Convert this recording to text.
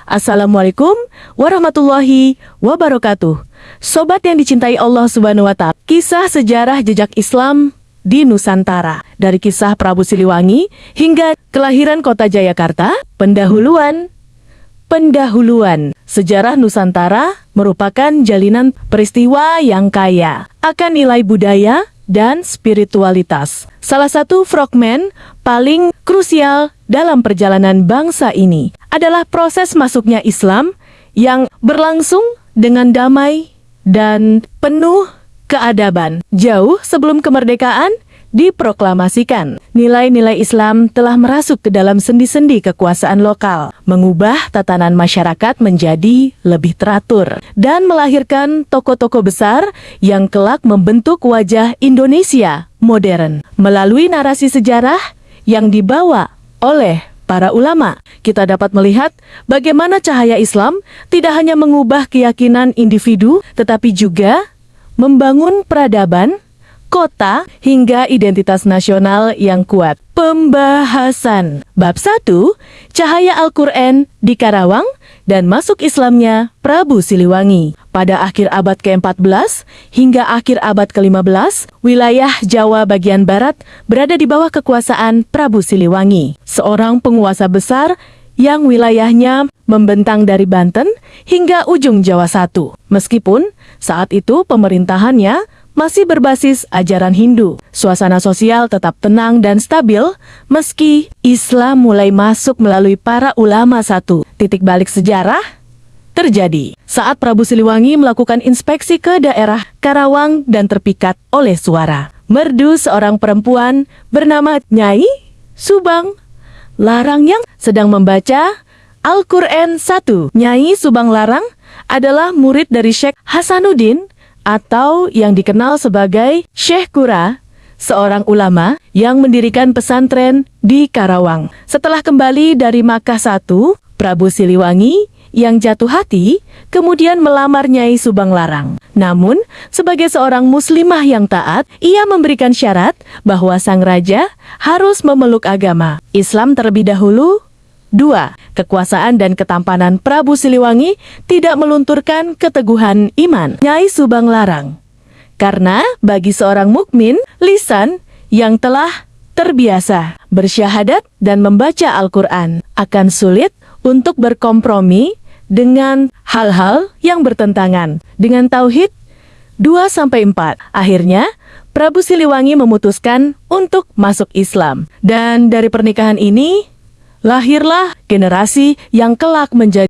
Assalamualaikum warahmatullahi wabarakatuh. Sobat yang dicintai Allah Subhanahu wa Ta'ala, kisah sejarah jejak Islam di Nusantara, dari kisah Prabu Siliwangi hingga kelahiran kota Jayakarta. Pendahuluan sejarah Nusantara merupakan jalinan peristiwa yang kaya akan nilai budaya dan spiritualitas. Salah satu fragmen paling krusial dalam perjalanan bangsa ini adalah proses masuknya Islam yang berlangsung dengan damai dan penuh keadaban. Jauh sebelum kemerdekaan diproklamasikan, nilai-nilai Islam telah merasuk ke dalam sendi-sendi kekuasaan lokal, mengubah tatanan masyarakat menjadi lebih teratur, dan melahirkan tokoh-tokoh besar yang kelak membentuk wajah Indonesia modern. Melalui narasi sejarah yang dibawa oleh para ulama, kita dapat melihat bagaimana cahaya Islam tidak hanya mengubah keyakinan individu, tetapi juga membangun peradaban, kota, hingga identitas nasional yang kuat. Pembahasan Bab 1, Cahaya Al-Quran di Karawang dan Masuk Islamnya Prabu Siliwangi. Pada akhir abad ke-14 hingga akhir abad ke-15, wilayah Jawa bagian barat berada di bawah kekuasaan Prabu Siliwangi, seorang penguasa besar yang wilayahnya membentang dari Banten hingga ujung Jawa Satu. Meskipun saat itu pemerintahannya masih berbasis ajaran Hindu, suasana sosial tetap tenang dan stabil meski Islam mulai masuk melalui para ulama. Satu titik balik sejarah terjadi saat Prabu Siliwangi melakukan inspeksi ke daerah Karawang dan terpikat oleh suara merdu seorang perempuan bernama Nyai Subang Larang yang sedang membaca Al-Quran. 1. Nyai Subang Larang adalah murid dari Syekh Hasanuddin atau yang dikenal sebagai Syekh Kura, seorang ulama yang mendirikan pesantren di Karawang. Setelah kembali dari Makkah, Prabu Siliwangi yang jatuh hati kemudian melamar Nyai Subang Larang. Namun, sebagai seorang muslimah yang taat, ia memberikan syarat bahwa sang raja harus memeluk agama Islam terlebih dahulu. 2. Kekuasaan dan ketampanan Prabu Siliwangi tidak melunturkan keteguhan iman Nyai Subang Larang. Karena bagi seorang mukmin, lisan yang telah terbiasa bersyahadat dan membaca Al-Quran akan sulit untuk berkompromi dengan hal-hal yang bertentangan dengan tauhid. 2-4. Akhirnya, Prabu Siliwangi memutuskan untuk masuk Islam. Dan dari pernikahan ini lahirlah generasi yang kelak menjadi